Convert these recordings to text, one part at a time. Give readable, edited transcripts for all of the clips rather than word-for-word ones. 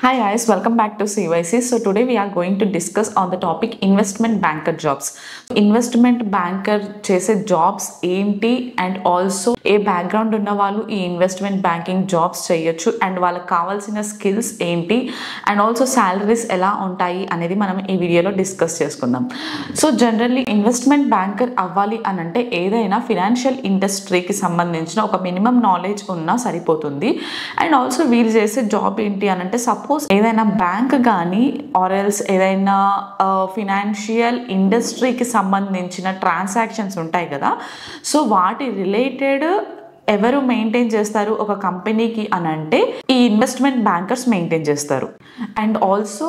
Hi guys, welcome back to CYC. So today we are going to discuss on the topic investment banker jobs. Investment banker చేసే jobs ఏంటి and also A background ఉన్న వాళ్ళు ఈ investment banking jobs చేయొచ్చు and వాళ్ళకి కావాల్సిన skills ఏంటి and also salaries ఎలా ఉంటాయి అనేది మనం ఈ వీడియోలో డిస్కస్ చేసుకుందాం. సో జనరల్లీ ఇన్వెస్ట్మెంట్ బ్యాంకర్ అవ్వాలి అని అంటే ఏదైనా ఫినాన్షియల్ ఇండస్ట్రీకి సంబంధించిన ఒక మినిమం నాలెడ్జ్ ఉన్నా సరిపోతుంది. అండ్ ఆల్సో వీళ్ళు చేసే జాబ్ ఏంటి అని అంటే సపోజ్ ఏదైనా బ్యాంక్ కానీ ఆర్ ఎల్స్ ఏదైనా ఫినాన్షియల్ ఇండస్ట్రీకి సంబంధించిన ట్రాన్సాక్షన్స్ ఉంటాయి కదా, సో వాటి రిలేటెడ్ ఎవరు మెయింటైన్ చేస్తారు ఒక కంపెనీకి అని అంటే ఈ ఇన్వెస్ట్మెంట్ బ్యాంకర్స్ మెయింటైన్ చేస్తారు. అండ్ ఆల్సో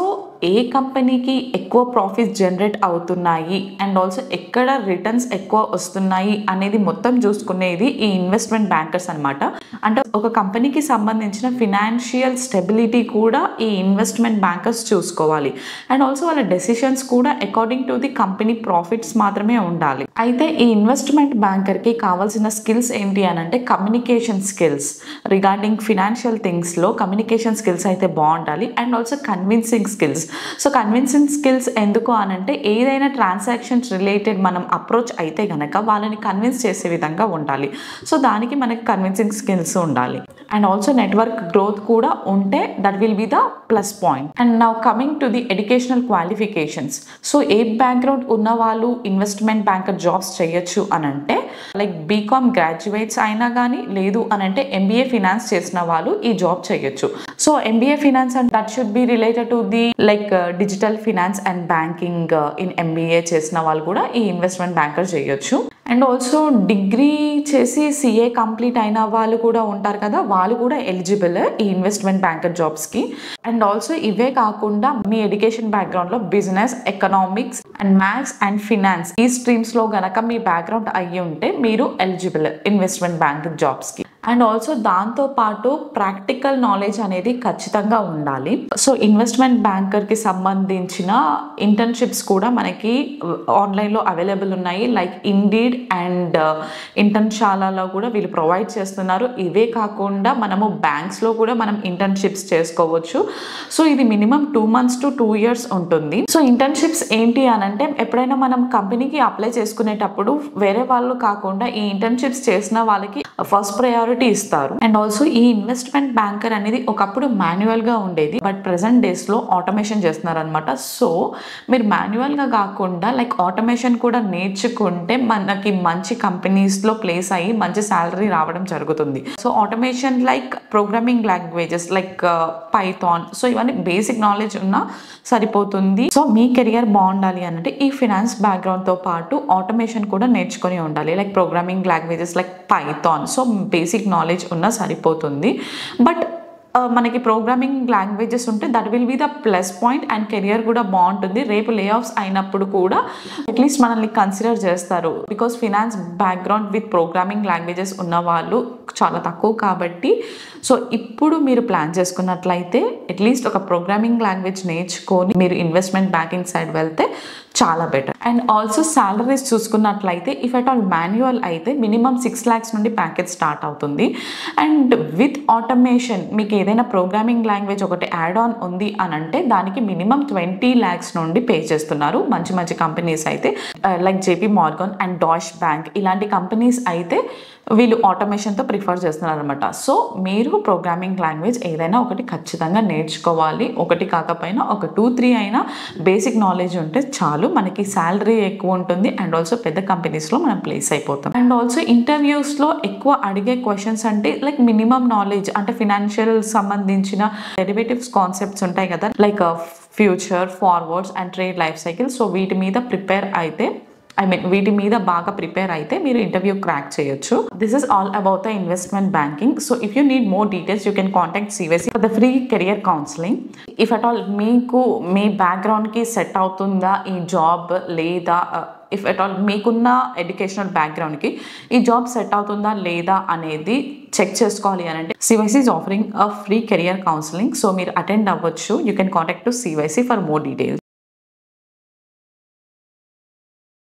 ఏ కంపెనీకి ఎక్కువ ప్రాఫిట్స్ జనరేట్ అవుతున్నాయి అండ్ ఆల్సో ఎక్కడ రిటర్న్స్ ఎక్కువ వస్తున్నాయి అనేది మొత్తం చూసుకునేది ఈ ఇన్వెస్ట్మెంట్ బ్యాంకర్స్ అనమాట. అంటే ఒక కంపెనీకి సంబంధించిన ఫినాన్షియల్ స్టెబిలిటీ కూడా ఈ ఇన్వెస్ట్మెంట్ బ్యాంకర్స్ చూసుకోవాలి. అండ్ ఆల్సో వాళ్ళ డెసిషన్స్ కూడా according to the company profits మాత్రమే ఉండాలి. అయితే ఈ ఇన్వెస్ట్మెంట్ బ్యాంకర్కి కావాల్సిన స్కిల్స్ ఏంటి అని అంటే కమ్యూనికేషన్ స్కిల్స్ రిగార్డింగ్ ఫినాన్షియల్ థింగ్స్లో కమ్యూనికేషన్ స్కిల్స్ అయితే బాగుండాలి. And also convincing skills. So convincing skills ఎందుకు అనంటే ఏదైనా ట్రాన్సాక్షన్స్ రిలేటెడ్ మనం అప్రోచ్ అయితే కనుక వాళ్ళని కన్విన్స్ చేసే విధంగా ఉండాలి. సో దానికి మనకి కన్విన్సింగ్ స్కిల్స్ ఉండాలి. అండ్ ఆల్సో నెట్వర్క్ గ్రోత్ కూడా ఉంటే that will be the plus point. And now coming to the educational qualifications. So A background ఉన్న వాళ్ళు ఇన్వెస్ట్మెంట్ బ్యాంకర్ జాబ్స్ చేయొచ్చు అని అంటే లైక్ బీకామ్ గ్రాడ్యుయేట్స్ అయినా కానీ లేదు అని అంటే ఎంబీఏ ఫినాన్స్ చేసిన వాళ్ళు ఈ జాబ్ చేయొచ్చు. So MBA finance and that should be related to the like digital finance and banking in MBA చేసిన వాళ్ళు కూడా ఈ ఇన్వెస్ట్మెంట్ బ్యాంకర్ చేయొచ్చు. అండ్ ఆల్సో డిగ్రీ చేసి సిఏ కంప్లీట్ అయిన వాళ్ళు కూడా ఉంటారు కదా, వాళ్ళు కూడా ఎలిజిబుల్ ఈ ఇన్వెస్ట్మెంట్ బ్యాంకర్ జాబ్స్కి. అండ్ ఆల్సో ఇవే కాకుండా మీ ఎడ్యుకేషన్ బ్యాక్గ్రౌండ్లో business, economics and maths and finance ఈ స్ట్రీమ్స్లో గనక మీ బ్యాక్గ్రౌండ్ అయ్యి ఉంటే మీరు ఎలిజిబుల్ ఇన్వెస్ట్మెంట్ బ్యాంకర్ జాబ్స్కి. అండ్ ఆల్సో దాంతోపాటు ప్రాక్టికల్ నాలెడ్జ్ అనేది ఖచ్చితంగా ఉండాలి. సో ఇన్వెస్ట్మెంట్ బ్యాంకర్కి సంబంధించిన ఇంటర్న్షిప్స్ కూడా మనకి ఆన్లైన్లో అవైలబుల్ ఉన్నాయి. లైక్ ఇండీడ్ అండ్ ఇంటర్న్షాలలో కూడా వీళ్ళు ప్రొవైడ్ చేస్తున్నారు. ఇవే కాకుండా మనము బ్యాంక్స్లో కూడా మనం ఇంటర్న్షిప్స్ చేసుకోవచ్చు. సో ఇది మినిమం 2 months to 2 years ఉంటుంది. సో ఇంటర్న్షిప్స్ ఏంటి అని అంటే ఎప్పుడైనా మనం కంపెనీకి అప్లై చేసుకునేటప్పుడు వేరే వాళ్ళు కాకుండా ఈ ఇంటర్న్షిప్స్ చేసిన వాళ్ళకి ఫస్ట్ ప్రయారిటీ ఇస్తారు. అండ్ ఆల్సో ఈ ఇన్వెస్ట్మెంట్ బ్యాంకర్ అనేది ఒకప్పుడు మాన్యువల్ గా ఉండేది, బట్ ప్రెసెంట్ డేస్ లో ఆటోమేషన్ చేస్తున్నారు అనమాట. సో మీరు మాన్యువల్ గా కాకుండా లైక్ ఆటోమేషన్ కూడా నేర్చుకుంటే మనకి మంచి కంపెనీస్ లో ప్లేస్ అయ్యి మంచి సాలరీ రావడం జరుగుతుంది. So automation like programming languages like Python, so ఇవన్నీ బేసిక్ నాలెడ్జ్ ఉన్నా సరిపోతుంది. సో మీ కెరియర్ బాగుండాలి అంటే ఈ ఫినాన్స్ బ్యాక్గ్రౌండ్ తో పాటు ఆటోమేషన్ కూడా నేర్చుకొని ఉండాలి. Like programming languages like Python, so basic knowledge ఉన్నా సరిపోతుంది. బట్ మనకి ప్రోగ్రామింగ్ లాంగ్వేజెస్ ఉంటే that will be the plus point and career కూడా బాగుంటుంది. రేపు లే ఆఫ్స్ అయినప్పుడు కూడా అట్లీస్ట్ మనల్ని కన్సిడర్ చేస్తారు. Because finance background with programming languages ఉన్న వాళ్ళు చాలా తక్కువ కాబట్టి సో ఇప్పుడు మీరు ప్లాన్ చేసుకున్నట్లయితే అట్లీస్ట్ ఒక ప్రోగ్రామింగ్ లాంగ్వేజ్ నేర్చుకొని మీరు ఇన్వెస్ట్మెంట్ బ్యాంకింగ్ సైడ్ వెళ్తే చాలా బెటర్. అండ్ ఆల్సో సాలరీస్ చూసుకున్నట్లయితే ఇఫ్ అట్ ఆల్ మాన్యువల్ అయితే మినిమం 6 lakhs నుండి ప్యాకేజ్ స్టార్ట్ అవుతుంది. అండ్ విత్ ఆటోమేషన్ మీకు ఏదైనా ప్రోగ్రామింగ్ లాంగ్వేజ్ ఒకటి యాడ్ ఆన్ ఉంది అని అంటే దానికి మినిమం 20 lakhs నుండి పే చేస్తున్నారు మంచి మంచి కంపెనీస్ అయితే లైక్ జేపీ మార్గన్ అండ్ డాష్ బ్యాంక్ ఇలాంటి కంపెనీస్ అయితే వీళ్ళు ఆటోమేషన్తో ప్రిఫర్ చేస్తున్నారు అనమాట. సో మీరు ప్రోగ్రామింగ్ లాంగ్వేజ్ ఏదైనా ఒకటి ఖచ్చితంగా నేర్చుకోవాలి. ఒకటి కాకపోయినా ఒక 2-3 అయినా బేసిక్ నాలెడ్జ్ ఉంటే చాలు, మనకి శాలరీ ఎక్కువ ఉంటుంది అండ్ ఆల్సో పెద్ద కంపెనీస్లో మనం ప్లేస్ అయిపోతాం. అండ్ ఆల్సో ఇంటర్వ్యూస్లో ఎక్కువ అడిగే క్వశ్చన్స్ అంటే లైక్ మినిమం నాలెడ్జ్ అంటే ఫినాన్షియల్ సంబంధించిన డెరివేటివ్స్ కాన్సెప్ట్స్ ఉంటాయి కదా, like future, forwards and trade life cycle. So వీటి మీద ప్రిపేర్ అయితే వీటి మీద బాగా ప్రిపేర్ అయితే మీరు ఇంటర్వ్యూ క్రాక్ చేయొచ్చు. This is all about the investment banking. So if you need more details you can contact CYC for the free career counselling. If at all మీకు మీ బ్యాక్గ్రౌండ్కి సెట్ అవుతుందా ఈ జాబ్ లేదా ఇఫ్ అట్ ఆల్ మీకున్న educational బ్యాక్గ్రౌండ్కి ఈ job set అవుతుందా లేదా అనేది check చేసుకోవాలి అని అంటే CYC is offering a free career counselling. So మీరు అటెండ్ అవ్వచ్చు. You can contact to CYC for more details.